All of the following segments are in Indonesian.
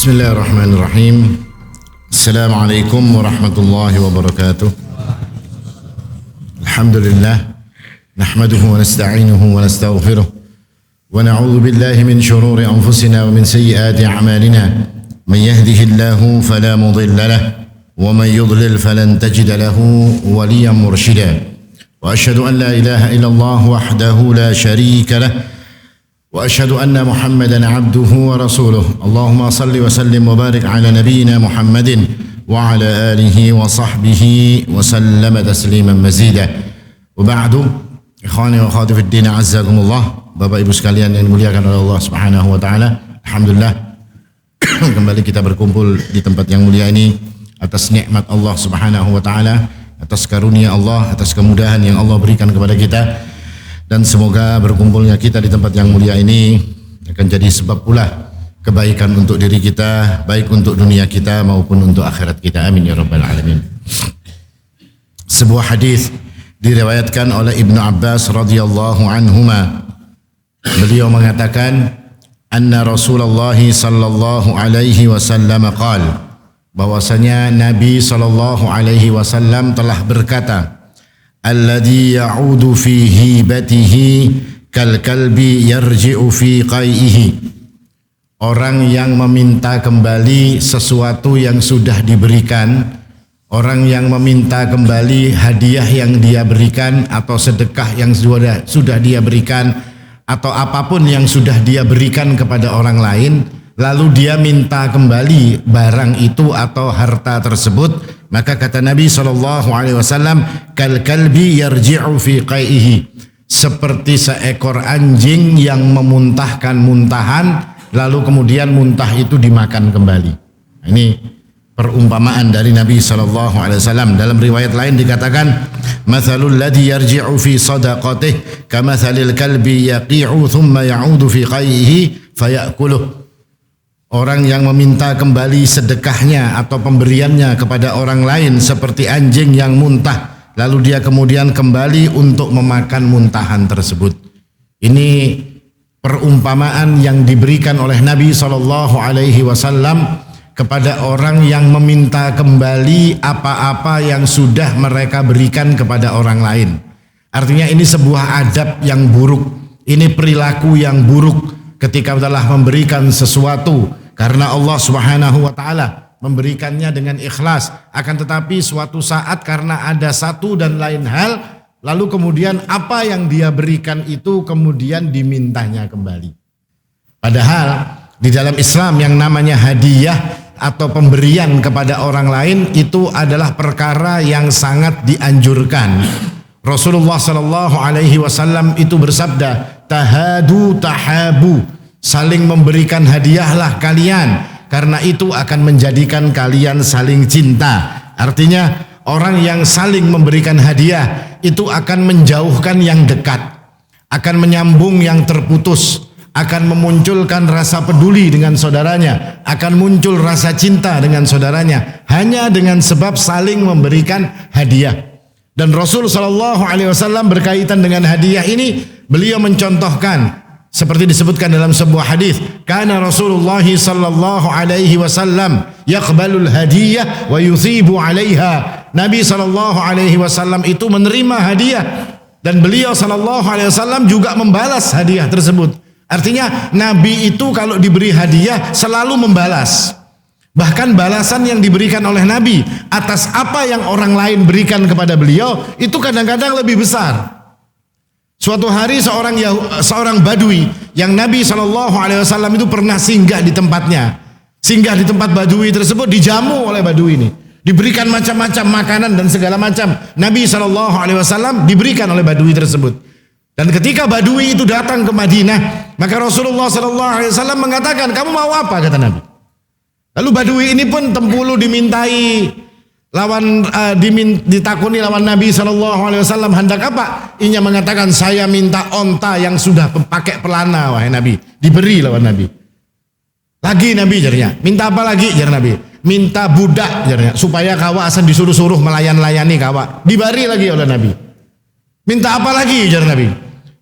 Bismillahirrahmanirrahim. Assalamualaikum warahmatullahi wabarakatuh. Alhamdulillah nahmaduhu wa nasta'inuhu wa nastaghfiruh wa na'udzu billahi min shururi anfusina wa min sayyiati a'malina. Man yahdihillahu fala mudilla lahu wa man yudlil falan tajida lahu waliyan mursyida. Wa asyhadu an la ilaha illallah wahdahu la syarika lahu وأشهد أن محمدا عبده ورسوله اللهم صل وسلم وبارك على نبينا محمد وعلى آله وصحبه وسلم تسليما مزيدا وبعد إخواني وأخواتي في الدين عزكم الله. Bapak Ibu sekalian yang dimuliakan oleh Allah Subhanahu wa taala, alhamdulillah kembali kita berkumpul di tempat yang mulia ini atas nikmat Allah Subhanahu wa taala, atas karunia Allah, atas kemudahan yang Allah berikan kepada kita. Dan semoga berkumpulnya kita di tempat yang mulia ini akan jadi sebab pula kebaikan untuk diri kita, baik untuk dunia kita maupun untuk akhirat kita. Amin ya rabbal alamin. Sebuah hadis diriwayatkan oleh Ibnu Abbas radhiyallahu anhuma. Beliau mengatakan, anna Rasulullah sallallahu alaihi wasallam qala, bahwasanya Nabi sallallahu alaihi wasallam telah berkata, alladhi ya'udu fi hibatihi kal kalbi yarji'u fi qai'ihi. Orang yang meminta kembali sesuatu yang sudah diberikan, orang yang meminta kembali hadiah yang dia berikan atau sedekah yang sudah dia berikan atau apapun yang sudah dia berikan kepada orang lain, lalu dia minta kembali barang itu atau harta tersebut, maka kata Nabi SAW, kal kalbi yarji'u fi qai'ihi, seperti seekor anjing yang memuntahkan muntahan lalu kemudian muntah itu dimakan kembali. Ini perumpamaan dari Nabi SAW. Dalam riwayat lain dikatakan, mathalul ladzi yarji'u fi sadaqatihi kamathalil kalbi yaqi'u thumma ya'udu fi qai'ihi fayakuluh. Orang yang meminta kembali sedekahnya atau pemberiannya kepada orang lain seperti anjing yang muntah, lalu dia kemudian kembali untuk memakan muntahan tersebut. Ini perumpamaan yang diberikan oleh Nabi SAW kepada orang yang meminta kembali apa-apa yang sudah mereka berikan kepada orang lain. Artinya ini sebuah adab yang buruk, ini perilaku yang buruk ketika telah memberikan sesuatu karena Allah Subhanahu wa taala memberikannya dengan ikhlas, akan tetapi suatu saat karena ada satu dan lain hal, lalu kemudian apa yang dia berikan itu kemudian dimintanya kembali. Padahal di dalam Islam yang namanya hadiah atau pemberian kepada orang lain itu adalah perkara yang sangat dianjurkan. Rasulullah sallallahu alaihi wasallam itu bersabda, tahadu tahabu, saling memberikan hadiahlah kalian, karena itu akan menjadikan kalian saling cinta. Artinya orang yang saling memberikan hadiah itu akan menjauhkan yang dekat, akan menyambung yang terputus, akan memunculkan rasa peduli dengan saudaranya, akan muncul rasa cinta dengan saudaranya hanya dengan sebab saling memberikan hadiah. Dan Rasul SAW berkaitan dengan hadiah ini, beliau mencontohkan seperti disebutkan dalam sebuah hadis, kana Rasulullah sallallahu alaihi wasallam yaqbalul hadiyah wa yuthibu 'alaiha. Nabi sallallahu alaihi wasallam itu menerima hadiah dan beliau sallallahu alaihi wasallam juga membalas hadiah tersebut. Artinya Nabi itu kalau diberi hadiah selalu membalas. Bahkan balasan yang diberikan oleh Nabi atas apa yang orang lain berikan kepada beliau itu kadang-kadang lebih besar. Suatu hari seorang badui yang Nabi SAW itu pernah singgah di tempatnya. Singgah di tempat badui tersebut, dijamu oleh badui ini. Diberikan macam-macam makanan dan segala macam. Nabi SAW diberikan oleh badui tersebut. Dan ketika badui itu datang ke Madinah, maka Rasulullah SAW mengatakan, kamu mau apa? Kata Nabi. Lalu badui ini pun tempulu dimintai ditakuni lawan Nabi SAW, hendak apa? Inya mengatakan, saya minta onta yang sudah pakai pelana wahai Nabi. Diberi lawan Nabi. Lagi Nabi jarnya, minta apa lagi jar Nabi? Minta budak jarnya, supaya kawa asan disuruh-suruh melayan-layani kawa. Diberi lagi oleh Nabi. Minta apa lagi jar Nabi?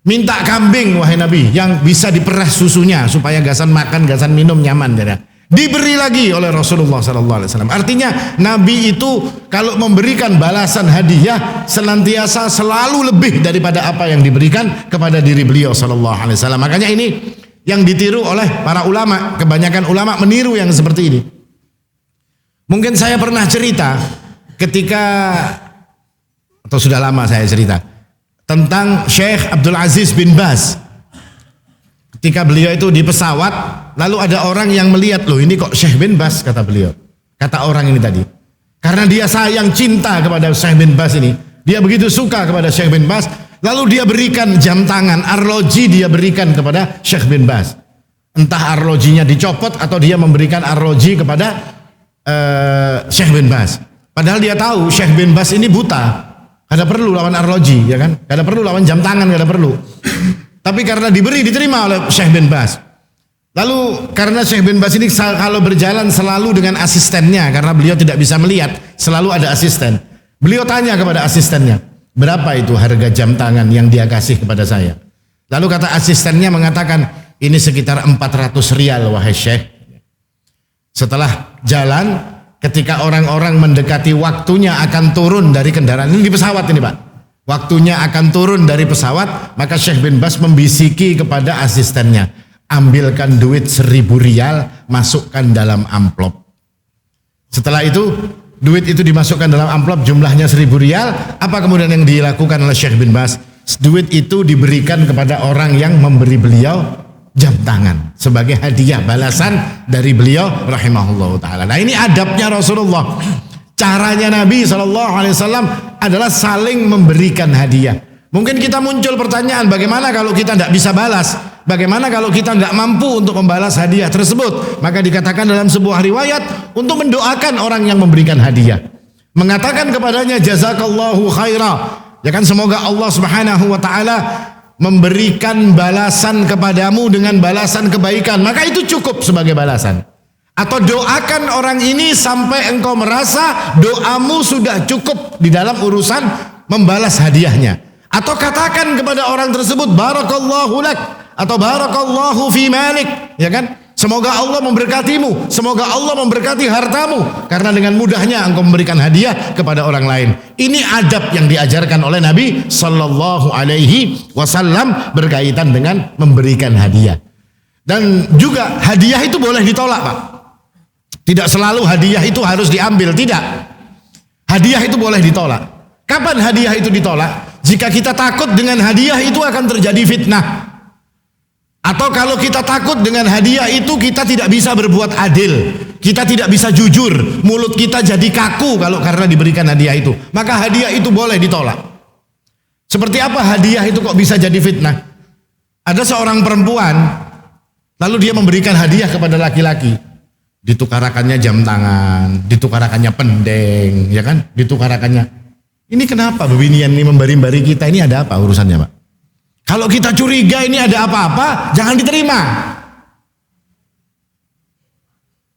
Minta kambing wahai Nabi yang bisa diperas susunya supaya gasan makan gasan minum nyaman jarnya. Diberi lagi oleh Rasulullah SAW. Artinya Nabi itu kalau memberikan balasan hadiah senantiasa selalu lebih daripada apa yang diberikan kepada diri beliau SAW. Makanya ini yang ditiru oleh para ulama. Kebanyakan ulama meniru yang seperti ini. Mungkin saya pernah cerita ketika, atau sudah lama saya cerita tentang Syekh Abdul Aziz bin Baz. Ketika beliau itu di pesawat, lalu ada orang yang melihat, loh ini kok Syekh bin Baz, kata beliau. Kata orang ini tadi. Karena dia sayang cinta kepada Syekh bin Baz ini. Dia begitu suka kepada Syekh bin Baz, lalu dia berikan jam tangan, arloji dia berikan kepada Syekh bin Baz. Entah arlojinya dicopot atau dia memberikan arloji kepada Syekh bin Baz. Padahal dia tahu Syekh bin Baz ini buta. Ada perlu lawan arloji, ya kan? Ada perlu lawan jam tangan, ada perlu. Tapi karena diterima oleh Syekh bin Baz. Lalu karena Syekh bin Baz ini kalau berjalan selalu dengan asistennya, karena beliau tidak bisa melihat, selalu ada asisten. Beliau tanya kepada asistennya, berapa itu harga jam tangan yang dia kasih kepada saya? Lalu kata asistennya mengatakan, ini sekitar 400 rial wahai Syekh. Setelah jalan, ketika orang-orang mendekati waktunya akan turun dari kendaraan, ini di pesawat ini Pak, waktunya akan turun dari pesawat, maka Syekh bin Baz membisiki kepada asistennya, ambilkan duit 1000 rial, masukkan dalam amplop. Setelah itu duit itu dimasukkan dalam amplop, jumlahnya 1000 rial. Apa kemudian yang dilakukan oleh Syekh bin Baz? Duit itu diberikan kepada orang yang memberi beliau jam tangan sebagai hadiah balasan dari beliau rahimahullah ta'ala. Nah ini adabnya Rasulullah. Caranya Nabi SAW adalah saling memberikan hadiah. Mungkin kita muncul pertanyaan, bagaimana kalau kita tidak bisa balas? Bagaimana kalau kita nggak mampu untuk membalas hadiah tersebut? Maka dikatakan dalam sebuah riwayat untuk mendoakan orang yang memberikan hadiah, mengatakan kepadanya jazakallahu khaira, ya kan, semoga Allah Subhanahu wa taala memberikan balasan kepadamu dengan balasan kebaikan, maka itu cukup sebagai balasan. Atau doakan orang ini sampai engkau merasa doamu sudah cukup di dalam urusan membalas hadiahnya. Atau katakan kepada orang tersebut barakallahu lak atau barakallahu fi malik, ya kan? Semoga Allah memberkatimu, semoga Allah memberkati hartamu, karena dengan mudahnya engkau memberikan hadiah kepada orang lain. Ini adab yang diajarkan oleh Nabi Sallallahu Alaihi Wasallam berkaitan dengan memberikan hadiah. Dan juga hadiah itu boleh ditolak Pak. Tidak selalu hadiah itu harus diambil, tidak. Hadiah itu boleh ditolak. Kapan hadiah itu ditolak? Jika kita takut dengan hadiah itu akan terjadi fitnah. Atau kalau kita takut dengan hadiah itu kita tidak bisa berbuat adil, kita tidak bisa jujur, mulut kita jadi kaku kalau karena diberikan hadiah itu, maka hadiah itu boleh ditolak. Seperti apa hadiah itu kok bisa jadi fitnah? Ada seorang perempuan, lalu dia memberikan hadiah kepada laki-laki, ditukarakannya jam tangan, ditukarakannya pendeng, ya kan, ditukarakannya. Ini kenapa bebinian ini membari-bari kita, ini ada apa urusannya Pak? Kalau kita curiga ini ada apa-apa, jangan diterima.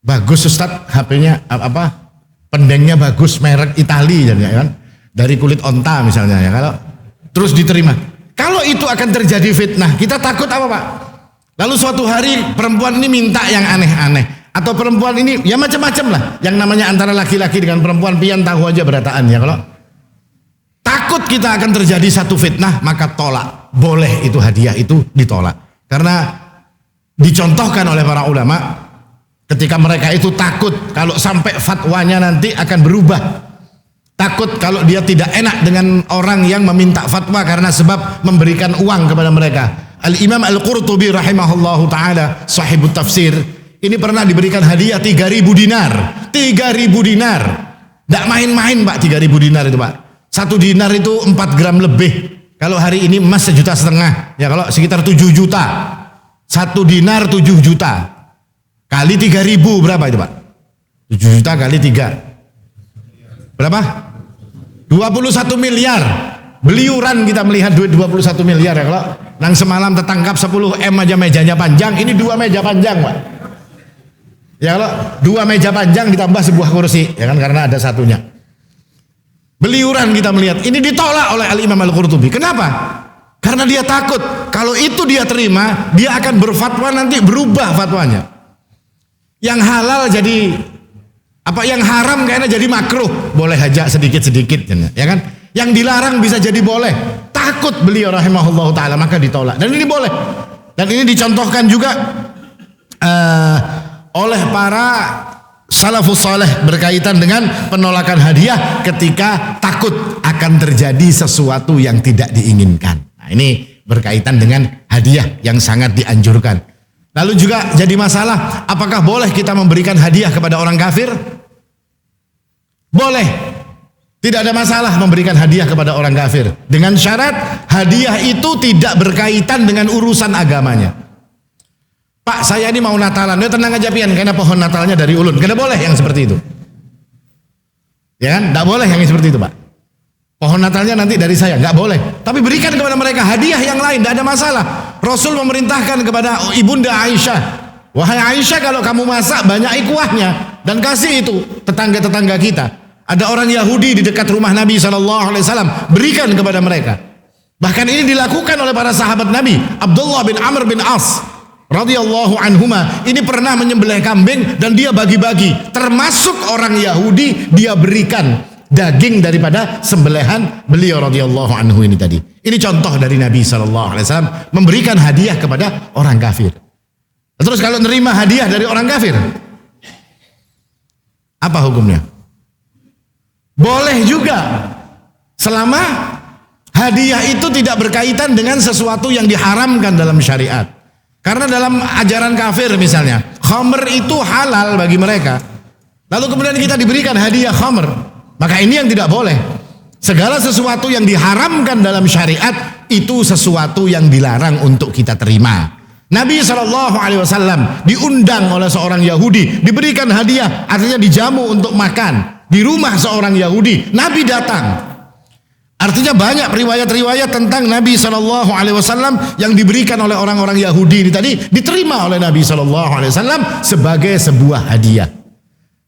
Bagus Ustadz, HP-nya apa? Pendengnya bagus, merek Itali, ya kan? Dari kulit onta misalnya, ya. Kalau terus diterima. Kalau itu akan terjadi fitnah, kita takut apa Pak? Lalu suatu hari perempuan ini minta yang aneh-aneh, atau perempuan ini ya macam-macam lah. Yang namanya antara laki-laki dengan perempuan, pian tahu aja berataan ya. Kalau takut kita akan terjadi satu fitnah, maka tolak. Boleh itu hadiah itu ditolak. Karena dicontohkan oleh para ulama, ketika mereka itu takut kalau sampai fatwanya nanti akan berubah. Takut kalau dia tidak enak dengan orang yang meminta fatwa karena sebab memberikan uang kepada mereka. Al-Imam Al-Qurtubi rahimahullahu ta'ala, sahibut tafsir, ini pernah diberikan hadiah 3.000 dinar. 3.000 dinar. Tidak main-main Pak, 3.000 dinar itu Pak. 1 dinar itu 4 gram lebih. Kalau hari ini emas 1,5 juta, ya kalau sekitar 7 juta. 1 dinar 7 juta. Kali 3.000 berapa itu Pak? 7 juta kali 3. Berapa? 21 miliar. Beliuran kita melihat duit 21 miliar ya. Kalau nang semalam tertangkap 10 M aja mejanya panjang, ini 2 meja panjang Pak. Ya kalau 2 meja panjang ditambah sebuah kursi, ya kan, karena ada satunya. Beliuran kita melihat, ini ditolak oleh Al-Imam Al-Qurtubi. Kenapa? Karena dia takut kalau itu dia terima, dia akan berfatwa nanti berubah fatwanya. Yang halal jadi yang haram kayaknya jadi makruh, boleh aja sedikit-sedikit, ya kan? Yang dilarang bisa jadi boleh. Takut beliau rahimahullah taala maka ditolak. Dan ini boleh. Dan ini dicontohkan juga oleh para salafus saleh berkaitan dengan penolakan hadiah ketika takut akan terjadi sesuatu yang tidak diinginkan. Nah, ini berkaitan dengan hadiah yang sangat dianjurkan. Lalu juga jadi masalah, apakah boleh kita memberikan hadiah kepada orang kafir? Boleh. Tidak ada masalah memberikan hadiah kepada orang kafir. Dengan syarat hadiah itu tidak berkaitan dengan urusan agamanya. Pak, saya ini mau Natalan, ya tenang aja pian, karena pohon Natalnya dari ulun. Karena boleh yang seperti itu. Ya kan? Tidak boleh yang seperti itu, Pak. Pohon Natalnya nanti dari saya, nggak boleh. Tapi berikan kepada mereka hadiah yang lain, tidak ada masalah. Rasul memerintahkan kepada ibunda Aisyah, wahai Aisyah, kalau kamu masak banyak kuahnya dan kasih itu tetangga-tetangga kita. Ada orang Yahudi di dekat rumah Nabi SAW, berikan kepada mereka. Bahkan ini dilakukan oleh para sahabat Nabi. Abdullah bin Amr bin As radhiyallahu anhuma ini pernah menyembelih kambing dan dia bagi-bagi. Termasuk orang Yahudi, dia berikan daging daripada sembelihan beliau radhiyallahu anhu ini tadi. Ini contoh dari Nabi SAW memberikan hadiah kepada orang kafir. Terus kalau nerima hadiah dari orang kafir, apa hukumnya? Boleh juga, selama hadiah itu tidak berkaitan dengan sesuatu yang diharamkan dalam syariat. Karena dalam ajaran kafir misalnya, khamr itu halal bagi mereka. Lalu kemudian kita diberikan hadiah khamr, maka ini yang tidak boleh. Segala sesuatu yang diharamkan dalam syariat itu sesuatu yang dilarang untuk kita terima. Nabi SAW diundang oleh seorang Yahudi, diberikan hadiah, artinya dijamu untuk makan di rumah seorang Yahudi. Nabi datang. Artinya banyak riwayat-riwayat tentang Nabi SAW yang diberikan oleh orang-orang Yahudi ini tadi diterima oleh Nabi SAW sebagai sebuah hadiah.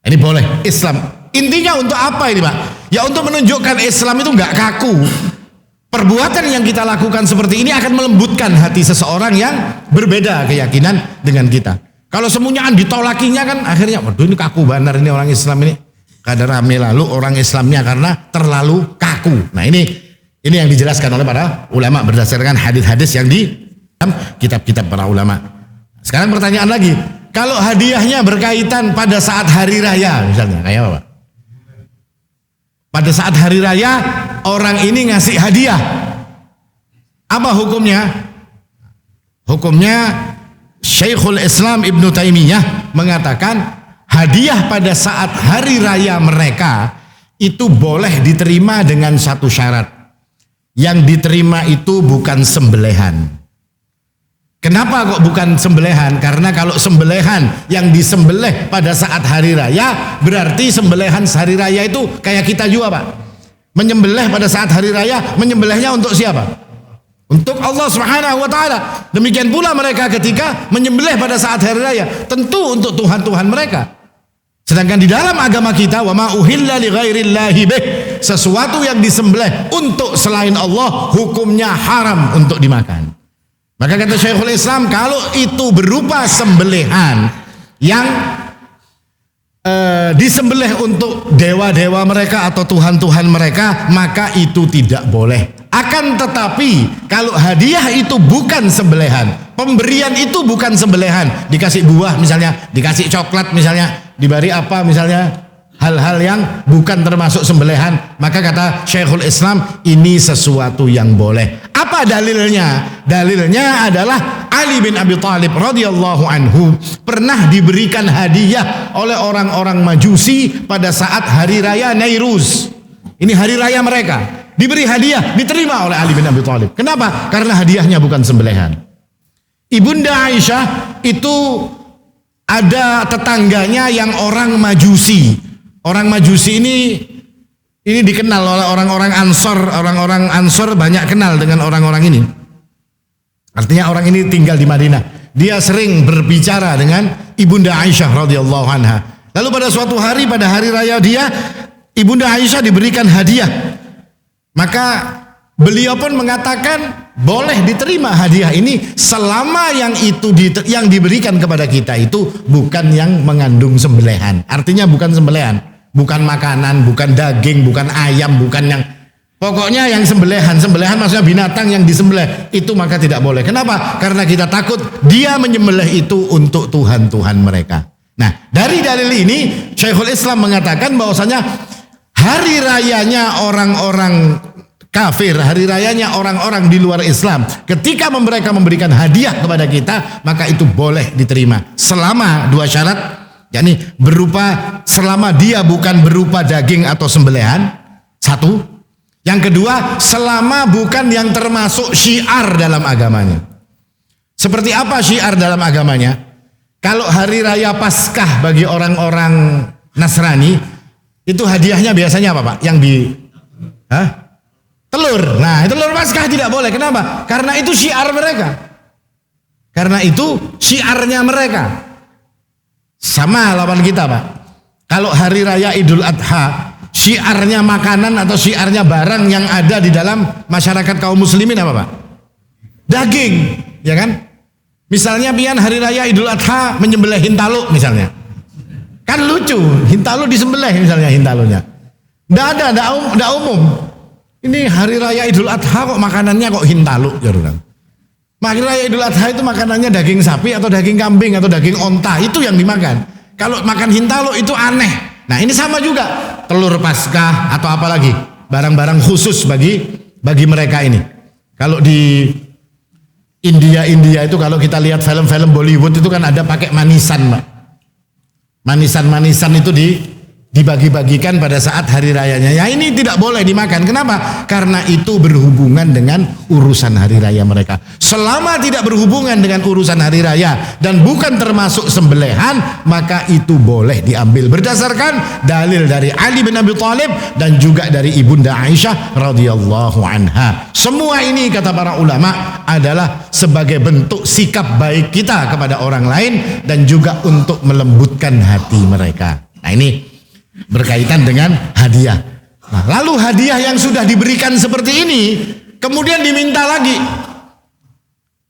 Ini boleh. Islam intinya untuk apa ini, Pak? Ya untuk menunjukkan Islam itu nggak kaku. Perbuatan yang kita lakukan seperti ini akan melembutkan hati seseorang yang berbeda keyakinan dengan kita. Kalau semuanya ditolakinya kan akhirnya, waduh ini kaku benar ini orang Islam ini. Kadang rame lalu orang Islamnya karena terlalu kaku. Nah ini yang dijelaskan oleh para ulama berdasarkan hadis-hadis yang di dalam kitab-kitab para ulama. Sekarang pertanyaan lagi, kalau hadiahnya berkaitan pada saat hari raya misalnya, kayak apa? Pada saat hari raya orang ini ngasih hadiah, apa hukumnya? Hukumnya Syekhul Islam Ibnu Taimiyah mengatakan hadiah pada saat hari raya mereka itu boleh diterima dengan satu syarat. Yang diterima itu bukan sembelihan. Kenapa kok bukan sembelihan? Karena kalau sembelihan yang disembelih pada saat hari raya, berarti sembelihan hari raya itu kayak kita juga, Pak. Menyembelih pada saat hari raya, menyembelihnya untuk siapa? Untuk Allah Subhanahu wa taala. Demikian pula mereka ketika menyembelih pada saat hari raya, tentu untuk Tuhan-Tuhan mereka. Sedangkan di dalam agama kita, wa ma uhilla li ghairillahi bih, sesuatu yang disembelih untuk selain Allah hukumnya haram untuk dimakan. Maka kata Syekhul Islam, kalau itu berupa sembelihan yang disembelih untuk dewa-dewa mereka atau Tuhan-Tuhan mereka, maka itu tidak boleh. Akan tetapi kalau hadiah itu bukan sembelihan, pemberian itu bukan sembelihan, dikasih buah misalnya, dikasih coklat misalnya, diberi apa misalnya, hal-hal yang bukan termasuk sembelihan, maka kata Syekhul Islam ini sesuatu yang boleh. Apa dalilnya? Dalilnya adalah Ali bin Abi Thalib radhiyallahu anhu pernah diberikan hadiah oleh orang-orang Majusi pada saat hari raya Nairuz. Ini hari raya mereka. Diberi hadiah, diterima oleh Ali bin Abi Thalib. Kenapa? Karena hadiahnya bukan sembelihan. Ibunda Aisyah itu ada tetangganya yang orang Majusi. Orang Majusi ini dikenal oleh orang-orang Ansor. Orang-orang Ansor banyak kenal dengan orang-orang ini. Artinya orang ini tinggal di Madinah. Dia sering berbicara dengan Ibunda Aisyah radhiyallahu anha. Lalu pada suatu hari, pada hari raya dia, Ibunda Aisyah diberikan hadiah. Maka beliau pun mengatakan boleh diterima hadiah ini selama yang diberikan kepada kita itu bukan yang mengandung sembelihan. Artinya bukan sembelihan, bukan makanan, bukan daging, bukan ayam, bukan yang pokoknya yang sembelihan maksudnya binatang yang disembelih itu maka tidak boleh. Kenapa? Karena kita takut dia menyembelih itu untuk Tuhan-Tuhan mereka. Nah, dari dalil ini Syekhul Islam mengatakan bahwasanya hari rayanya orang-orang kafir, hari rayanya orang-orang di luar Islam, ketika mereka memberikan hadiah kepada kita, maka itu boleh diterima selama dua syarat, yakni selama dia bukan berupa daging atau sembelihan, satu. Yang kedua, selama bukan yang termasuk syiar dalam agamanya. Seperti apa syiar dalam agamanya? Kalau hari raya Paskah bagi orang-orang Nasrani, itu hadiahnya biasanya apa Pak? Telur. Nah, telur Paskah tidak boleh. Kenapa? Karena itu syiar mereka. Karena itu syiarnya mereka. Sama lawan kita, Pak. Kalau hari raya Idul Adha, syiarnya makanan atau syiarnya barang yang ada di dalam masyarakat kaum muslimin apa, Pak? Daging, ya kan? Misalnya pian hari raya Idul Adha menyembelih hintalu misalnya. Kan lucu, hintalu disembelih misalnya hintalunya. Enggak umum. Ini hari raya Idul Adha kok makanannya kok hintalu, ya orang. Hari raya Idul Adha itu makanannya daging sapi atau daging kambing atau daging onta, itu yang dimakan. Kalau makan hintalu itu aneh. Nah, ini sama juga telur Paskah atau apa lagi, barang-barang khusus bagi mereka ini. Kalau di India itu kalau kita lihat film-film Bollywood itu kan ada pakai manisan, Pak. Manisan-manisan itu dibagi-bagikan pada saat hari rayanya. Ya ini tidak boleh dimakan. Kenapa? Karena itu berhubungan dengan urusan hari raya mereka. Selama tidak berhubungan dengan urusan hari raya dan bukan termasuk sembelihan, maka itu boleh diambil berdasarkan dalil dari Ali bin Abi Thalib dan juga dari Ibunda Aisyah radhiyallahu anha. Semua ini kata para ulama adalah sebagai bentuk sikap baik kita kepada orang lain dan juga untuk melembutkan hati mereka. Nah, ini berkaitan dengan hadiah. Nah, lalu hadiah yang sudah diberikan seperti ini kemudian diminta lagi,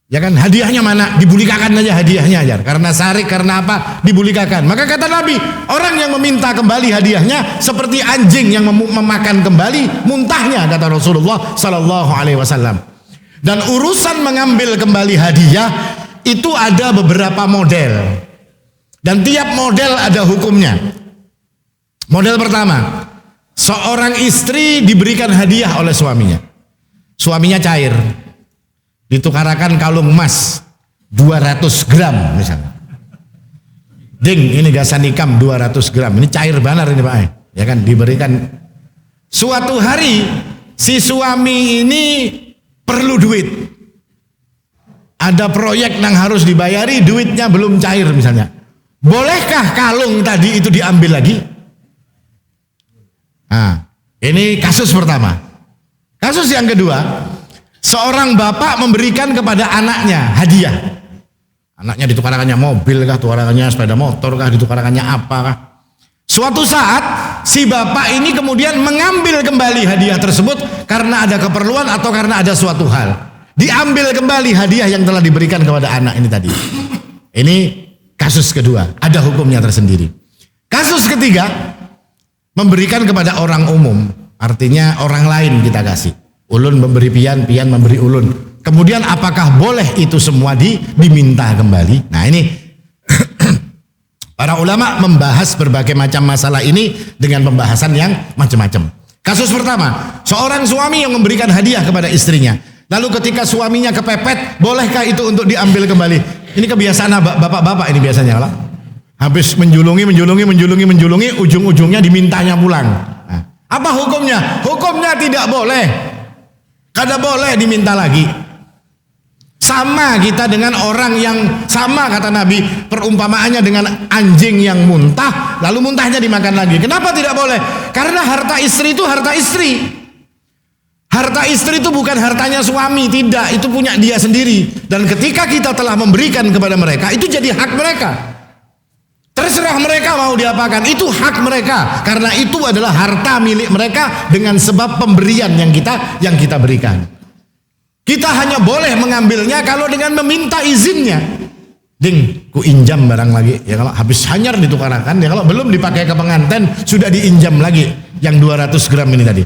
ya kan, hadiahnya mana? Dibulikakan aja hadiahnya aja. Karena sarik, karena apa? Dibulikakan. Maka kata Nabi, orang yang meminta kembali hadiahnya seperti anjing yang memakan kembali muntahnya, kata Rasulullah Sallallahu Alaihi Wasallam. Dan urusan mengambil kembali hadiah itu ada beberapa model dan tiap model ada hukumnya. Model pertama, seorang istri diberikan hadiah oleh suaminya. Suaminya cair, ditukarakan kalung emas 200 gram misalnya. Ding, ini gasan nikam 200 gram. Ini cair benar ini Pak. Ya kan, diberikan. Suatu hari si suami ini perlu duit. Ada proyek yang harus dibayari, duitnya belum cair misalnya. Bolehkah kalung tadi itu diambil lagi? Nah, ini kasus pertama. Kasus yang kedua, seorang bapak memberikan kepada anaknya hadiah. Anaknya ditukarkannya mobil kah, ditukarkannya sepeda motor kah, ditukarkannya apa kah. Suatu saat si bapak ini kemudian mengambil kembali hadiah tersebut karena ada keperluan atau karena ada suatu hal. Diambil kembali hadiah yang telah diberikan kepada anak ini tadi. Ini kasus kedua, ada hukumnya tersendiri. Kasus ketiga, memberikan kepada orang umum, artinya orang lain kita kasih. Ulun memberi pian, pian memberi ulun. Kemudian apakah boleh itu semua diminta kembali? Nah ini para ulama membahas berbagai macam masalah ini dengan pembahasan yang macam-macam. Kasus pertama, seorang suami yang memberikan hadiah kepada istrinya. Lalu ketika suaminya kepepet, bolehkah itu untuk diambil kembali? Ini kebiasaan bapak-bapak ini biasanya lah. Habis menjulungi, ujung-ujungnya dimintanya pulang. Nah, apa hukumnya? Hukumnya tidak boleh. Kada boleh diminta lagi. Sama kita dengan orang yang sama, kata Nabi, perumpamaannya dengan anjing yang muntah, lalu muntahnya dimakan lagi. Kenapa tidak boleh? Karena harta istri itu harta istri. Harta istri itu bukan hartanya suami, tidak, itu punya dia sendiri. Dan ketika kita telah memberikan kepada mereka, itu jadi hak mereka. terserah mereka mau diapakan, itu hak mereka, karena itu adalah harta milik mereka dengan sebab pemberian yang kita berikan. Kita hanya boleh mengambilnya kalau dengan meminta izinnya. Ding, ku injam barang lagi. Ya kalau habis hanyar ditukarakan, ya kalau belum dipakai ke pengantin sudah diinjam lagi yang 200 gram ini tadi.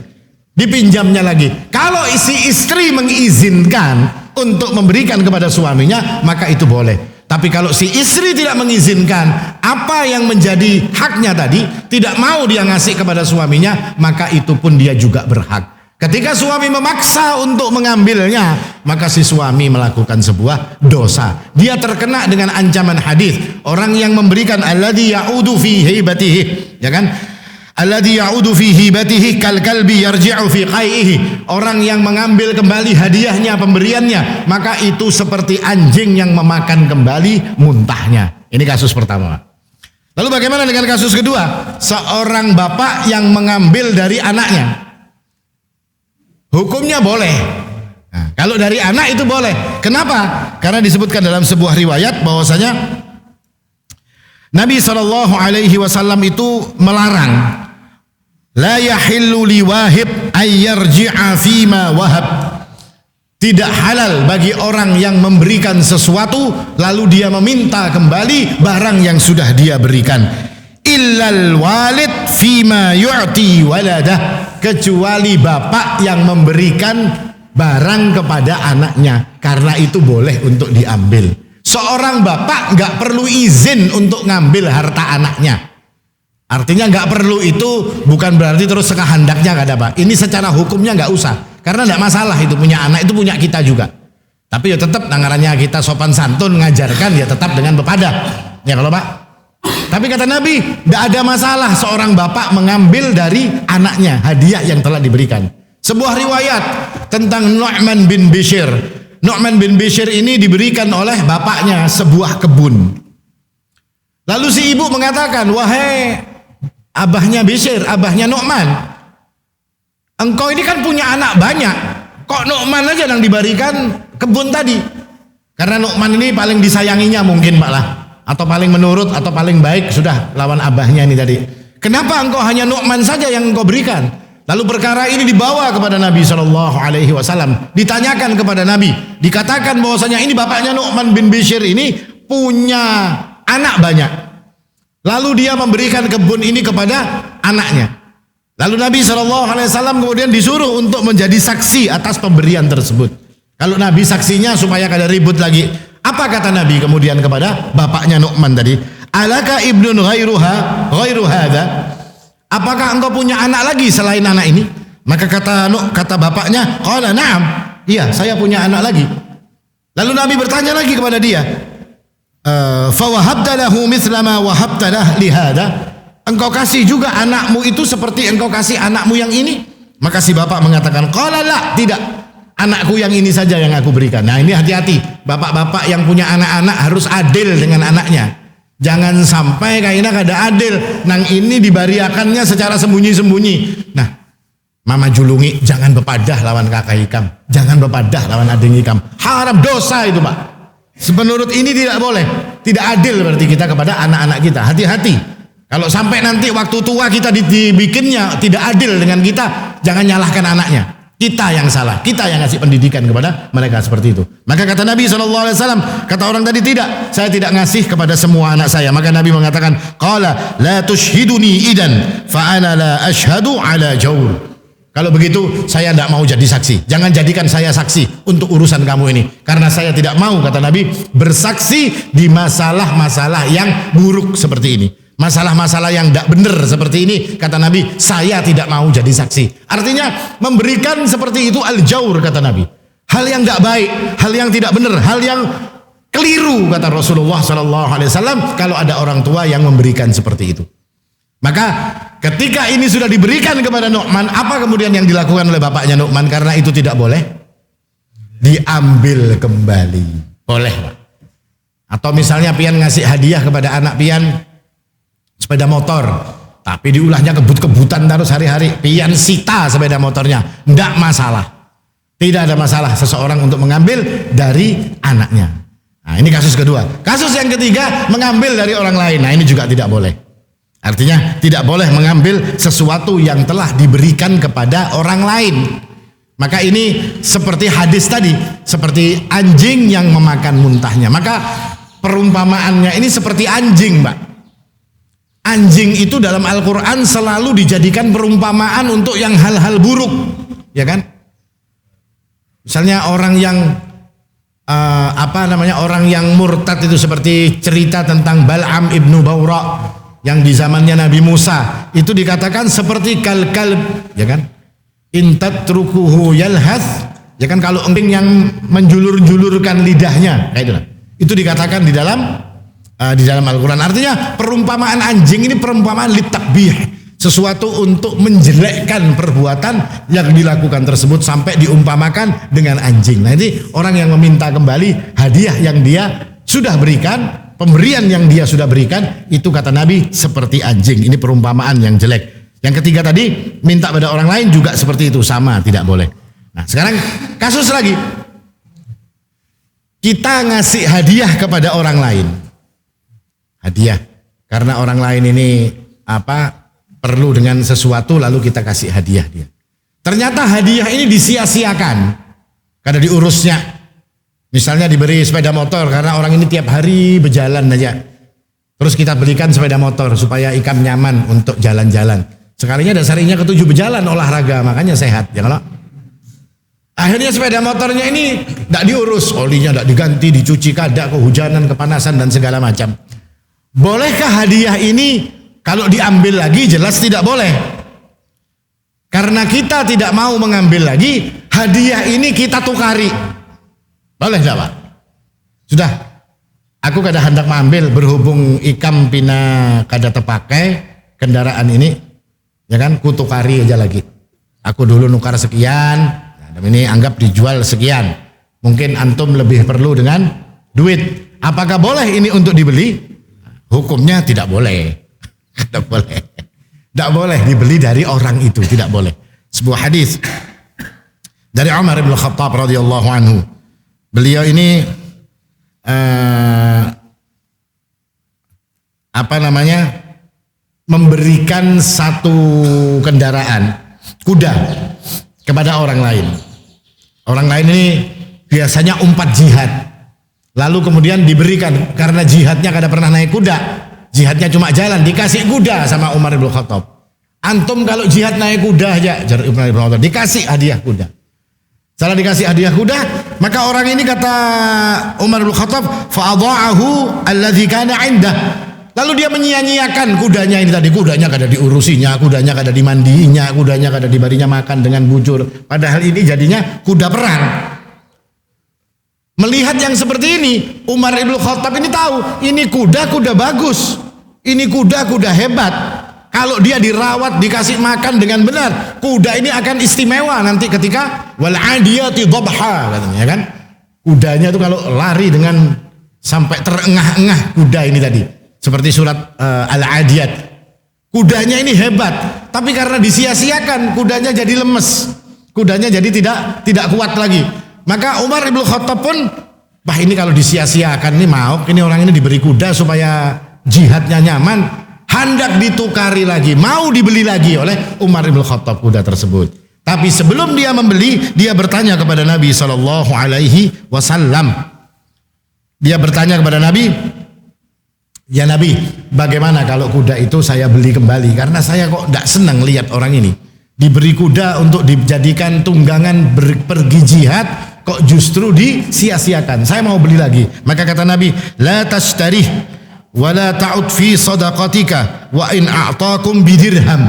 Dipinjamnya lagi. Kalau si istri mengizinkan untuk memberikan kepada suaminya, maka itu boleh. Tapi kalau si istri tidak mengizinkan, apa yang menjadi haknya tadi tidak mau dia ngasih kepada suaminya, maka itu pun dia juga berhak. Ketika suami memaksa untuk mengambilnya, maka si suami melakukan sebuah dosa. Dia terkena dengan ancaman hadis. Orang yang memberikan alladzi ya'udu fi hibatihi, ya kan? Alladzi ya'udu fi hibatihi kal kalbi yarji'u fi qai'ihi. Orang yang mengambil kembali hadiahnya, pemberiannya, maka itu seperti anjing yang memakan kembali muntahnya. Ini kasus pertama. Lalu bagaimana dengan kasus kedua? Seorang bapak yang mengambil dari anaknya. Hukumnya boleh. Nah, kalau dari anak itu boleh. Kenapa? Karena disebutkan dalam sebuah riwayat bahwasanya Nabi SAW itu melarang, la yahillu liwahib ayyarji'a fima wahab. Tidak halal bagi orang yang memberikan sesuatu lalu dia meminta kembali barang yang sudah dia berikan. Illal walid fima yu'ti waladah, kecuali bapak yang memberikan barang kepada anaknya, karena itu boleh untuk diambil. Seorang bapak nggak perlu izin untuk ngambil harta anaknya. Artinya nggak perlu itu bukan berarti terus sekehendaknya nggak ada pak. Ini secara hukumnya nggak usah, karena nggak masalah, itu punya anak, itu punya kita juga. Tapi ya tetap nangarannya kita sopan santun ngajarkan ya tetap dengan bepadah. Ya kalau pak. Tapi kata Nabi, tidak ada masalah seorang bapak mengambil dari anaknya hadiah yang telah diberikan. Sebuah riwayat tentang Nu'man bin Bishir. Nu'man bin Bishir ini diberikan oleh bapaknya sebuah kebun. Lalu si ibu mengatakan, wahai abahnya Bishir, abahnya Nu'man, engkau ini kan punya anak banyak, kok Nu'man aja yang diberikan kebun tadi? Karena Nu'man ini paling disayanginya mungkin pak lah, atau paling menurut, atau paling baik, sudah lawan abahnya ini tadi. Kenapa engkau hanya Nu'man saja yang engkau berikan? Lalu perkara ini dibawa kepada Nabi SAW, ditanyakan kepada Nabi, dikatakan bahwasanya ini bapaknya Nu'man bin Bishir ini punya anak banyak. Lalu dia memberikan kebun ini kepada anaknya. Lalu Nabi SAW kemudian disuruh untuk menjadi saksi atas pemberian tersebut. Kalau Nabi saksinya supaya kada ribut lagi. Apa kata Nabi kemudian kepada bapaknya Nu'man tadi? Alaka ibnun ghairu hadha? Apakah engkau punya anak lagi selain anak ini? Maka kata bapaknya, qala na'am. Iya, saya punya anak lagi. Lalu Nabi bertanya lagi kepada dia, fa wahabta lahu mithla ma wahabta li hadha? Engkau kasih juga anakmu itu seperti engkau kasih anakmu yang ini? Maka si bapak mengatakan, qala la, tidak. Anakku yang ini saja yang aku berikan. Nah ini hati-hati, bapak-bapak yang punya anak-anak harus adil dengan anaknya. Jangan sampai kayaknya kada adil, nang ini dibariakannya secara sembunyi-sembunyi. Nah, mama julungi, jangan bepadah lawan kakak ikam, jangan bepadah lawan adik ikam. Haram, dosa itu pak. Menurut ini tidak boleh, tidak adil berarti kita kepada anak-anak kita. Hati-hati. Kalau sampai nanti waktu tua kita dibikinnya tidak adil dengan kita, jangan nyalahkan anaknya. Kita yang salah, kita yang ngasih pendidikan kepada mereka seperti itu. Maka kata Nabi SAW, kata orang tadi, tidak, saya tidak ngasih kepada semua anak saya. Maka Nabi mengatakan, qala la tushhiduni idan fa ana la ashhadu ala jawr. Kalau begitu saya tidak mau jadi saksi. Jangan jadikan saya saksi untuk urusan kamu ini, karena saya tidak mau, kata Nabi, bersaksi di masalah-masalah yang buruk seperti ini. Masalah-masalah yang tidak benar seperti ini, kata Nabi, saya tidak mau jadi saksi. Artinya memberikan seperti itu al-jawr, kata Nabi. Hal yang tidak baik, hal yang tidak benar, hal yang keliru, kata Rasulullah SAW, kalau ada orang tua yang memberikan seperti itu. Maka ketika ini sudah diberikan kepada Nu'man, apa kemudian yang dilakukan oleh bapaknya Nu'man? Karena itu tidak boleh, diambil kembali. Boleh Pak. Atau misalnya pian ngasih hadiah kepada anak pian sepeda motor, tapi diulahnya kebut-kebutan terus hari-hari, pian sita sepeda motornya, tidak masalah. Tidak ada masalah seseorang untuk mengambil dari anaknya. Nah, ini kasus kedua. Kasus yang ketiga, mengambil dari orang lain. Nah, ini juga tidak boleh. Artinya tidak boleh mengambil sesuatu yang telah diberikan kepada orang lain. Maka ini seperti hadis tadi, seperti anjing yang memakan muntahnya. Maka perumpamaannya ini seperti anjing, Mbak. Anjing itu dalam Al-Quran selalu dijadikan perumpamaan untuk yang hal-hal buruk, ya kan? Misalnya orang yang orang yang murtad itu, seperti cerita tentang Bal'am ibnu Bawra yang di zamannya Nabi Musa, itu dikatakan seperti kalb, ya kan? Intatrukuhu yalhath, ya kan, kalau anjing yang menjulur-julurkan lidahnya, kayak itulah. Itu dikatakan di dalam Al-Quran. Artinya perumpamaan anjing ini perumpamaan litakbih, sesuatu untuk menjelekkan perbuatan yang dilakukan tersebut sampai diumpamakan dengan anjing. Nah, ini orang yang meminta kembali hadiah yang dia sudah berikan, pemberian yang dia sudah berikan, itu kata Nabi seperti anjing. Ini perumpamaan yang jelek. Yang ketiga tadi, minta pada orang lain juga seperti itu, sama, tidak boleh. Nah, sekarang kasus lagi. Kita ngasih hadiah kepada orang lain. Hadiah. Karena orang lain ini perlu dengan sesuatu, lalu kita kasih hadiah dia. Ternyata hadiah ini disia-siakan karena diurusnya. Misalnya diberi sepeda motor karena orang ini tiap hari berjalan aja. Terus kita belikan sepeda motor supaya Ikam nyaman untuk jalan-jalan. Sekalinya dasarnya ketujuh berjalan, olahraga, makanya sehat, ya kalau. Akhirnya sepeda motornya ini tidak diurus, olinya tidak diganti, dicuci kada, kehujanan, kepanasan dan segala macam. Bolehkah hadiah ini kalau diambil lagi? Jelas tidak boleh. Karena kita tidak mau mengambil lagi, hadiah ini kita tukari. Boleh tidak, Pak? Sudah, aku kada hendak mengambil, berhubung Ikam pina kada terpakai kendaraan ini, ya kan, ku tukari aja lagi. Aku dulu nukar sekian, nah, ini anggap dijual sekian. Mungkin antum lebih perlu dengan duit. Apakah boleh ini untuk dibeli? Hukumnya tidak boleh. Tidak boleh. Tidak boleh dibeli dari orang itu, tidak boleh. Sebuah hadis dari Umar bin Khattab radhiyallahu anhu. Beliau ini memberikan satu kendaraan kuda kepada orang lain. Orang lain ini biasanya umpat jihad. Lalu kemudian diberikan, karena jihadnya kada pernah naik kuda, jihadnya cuma jalan, dikasih kuda sama Umar bin Khattab. Antum kalau jihad naik kuda aja, Umar bin Khattab dikasih hadiah kuda. Setelah dikasih hadiah kuda, maka orang ini kata Umar bin Khattab, fa'adha'ahu alladzi kana 'indah. Lalu dia menyia-nyiakan kudanya ini tadi. Kudanya kada diurusinya, kudanya kada dimandiinya, kudanya kada diberinya makan dengan bujur. Padahal ini jadinya kuda perang. Melihat yang seperti ini, Umar ibn Khattab ini tahu, ini kuda bagus, ini kuda hebat. Kalau dia dirawat, dikasih makan dengan benar, kuda ini akan istimewa nanti ketika wal adiyati dhabha, katanya kan. Kudanya itu kalau lari dengan sampai terengah-engah kuda ini tadi. Seperti surat Al-Adiyat. Kudanya ini hebat, tapi karena disia-siakan, kudanya jadi lemes. Kudanya jadi tidak kuat lagi. Maka Umar ibn Khattab pun, ini kalau disia-siakan ini mau, ini orang ini diberi kuda supaya jihadnya nyaman, hendak ditukari lagi, mau dibeli lagi oleh Umar ibn Khattab kuda tersebut. Tapi sebelum dia membeli, dia bertanya kepada Nabi SAW. Dia bertanya kepada Nabi, ya Nabi, bagaimana kalau kuda itu saya beli kembali? Karena saya kok tidak senang lihat orang ini diberi kuda untuk dijadikan tunggangan pergi jihad, kok justru disia-siakan. Saya mau beli lagi. Maka kata Nabi, la tastarih wa la ta'ud fi sadaqatika wa in a'takum bidirham.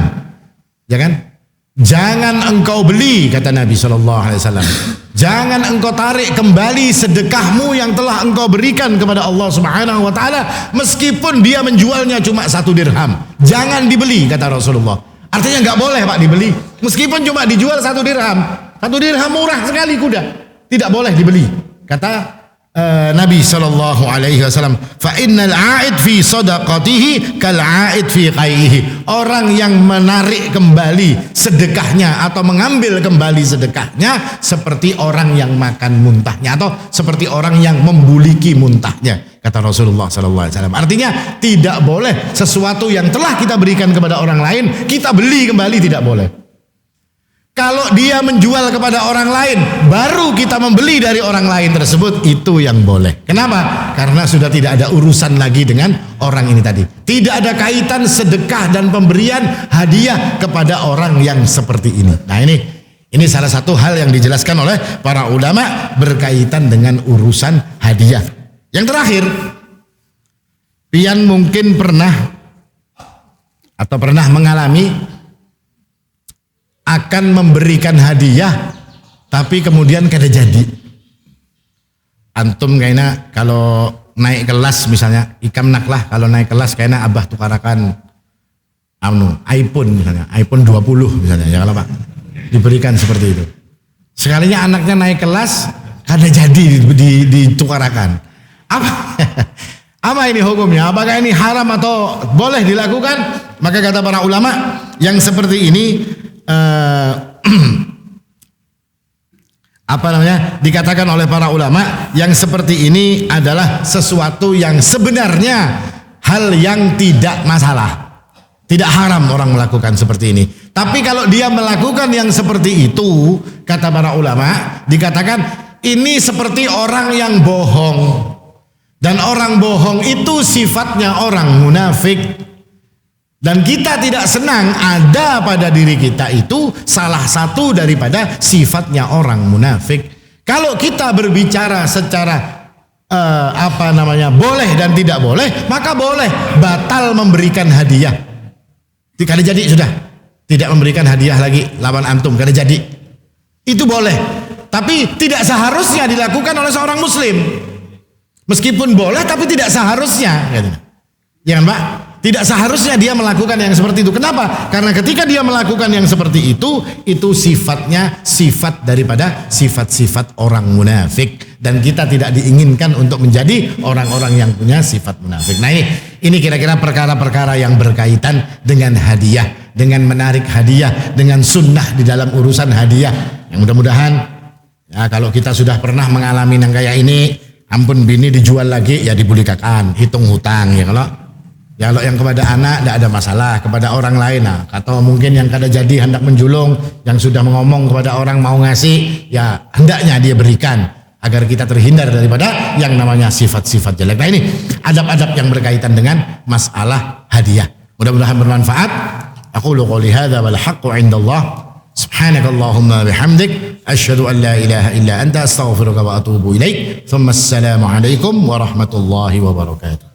Ya kan? Jangan engkau beli, kata Nabi SAW. Jangan engkau tarik kembali sedekahmu yang telah engkau berikan kepada Allah Subhanahu wa taala meskipun dia menjualnya cuma 1 dirham. Jangan dibeli, kata Rasulullah. Artinya nggak boleh Pak dibeli meskipun cuma dijual 1 dirham. 1 dirham murah sekali kuda. Tidak boleh dibeli. Kata Nabi sallallahu alaihi wasallam, fa innal a'id fi sadaqatihi kal a'id fi qaihi. Orang yang menarik kembali sedekahnya atau mengambil kembali sedekahnya seperti orang yang makan muntahnya atau seperti orang yang membuliki muntahnya, kata Rasulullah sallallahu alaihi wasallam. Artinya tidak boleh sesuatu yang telah kita berikan kepada orang lain kita beli kembali, tidak boleh. Kalau dia menjual kepada orang lain, baru kita membeli dari orang lain tersebut, itu yang boleh. Kenapa? Karena sudah tidak ada urusan lagi dengan orang ini tadi. Tidak ada kaitan sedekah dan pemberian hadiah kepada orang yang seperti ini. Nah ini salah satu hal yang dijelaskan oleh para ulama berkaitan dengan urusan hadiah. Yang terakhir, pian mungkin pernah mengalami akan memberikan hadiah tapi kemudian kada jadi. Antum kayaknya kalau naik kelas misalnya, ikam nak lah kalau naik kelas kayaknya abah tukarakan iPhone misalnya, iPhone 20 misalnya, ya kalau Pak diberikan seperti itu. Sekalinya anaknya naik kelas kada jadi ditukarakan. Apa ini hukumnya? Apakah ini haram atau boleh dilakukan? Maka kata para ulama yang seperti ini dikatakan oleh para ulama yang seperti ini adalah sesuatu yang sebenarnya hal yang tidak masalah, tidak haram orang melakukan seperti ini. Tapi kalau dia melakukan yang seperti itu, kata para ulama, dikatakan ini seperti orang yang bohong, dan orang bohong itu sifatnya orang munafik. Dan kita tidak senang ada pada diri kita itu salah satu daripada sifatnya orang munafik. Kalau kita berbicara secara boleh dan tidak boleh, maka boleh batal memberikan hadiah. Kada jadi sudah, tidak memberikan hadiah lagi lawan antum, kada jadi. Itu boleh, tapi tidak seharusnya dilakukan oleh seorang muslim. Meskipun boleh tapi tidak seharusnya. Jangan Pak. Tidak seharusnya dia melakukan yang seperti itu. Kenapa? Karena ketika dia melakukan yang seperti itu sifatnya sifat daripada sifat-sifat orang munafik. Dan kita tidak diinginkan untuk menjadi orang-orang yang punya sifat munafik. Nah ini kira-kira perkara-perkara yang berkaitan dengan hadiah, dengan menarik hadiah, dengan sunnah di dalam urusan hadiah. Yang mudah-mudahan ya, kalau kita sudah pernah mengalami yang kayak ini, ampun bini dijual lagi ya dibulikakan, hitung hutang ya kalau yang kepada anak tidak ada masalah, kepada orang lain atau mungkin yang kada jadi hendak menjulung, yang sudah ngomong kepada orang mau ngasih, ya hendaknya dia berikan agar kita terhindar daripada yang namanya sifat-sifat jelek. Nah ini adab-adab yang berkaitan dengan masalah hadiah. Mudah-mudahan bermanfaat. Aqulu qouli hadza wal haqqu 'indallah. Subhanakallahumma bihamdik asyhadu an la ilaha illa anta astaghfiruka wa atubu ilaik. Tsumma assalamu alaikum warahmatullahi wabarakatuh.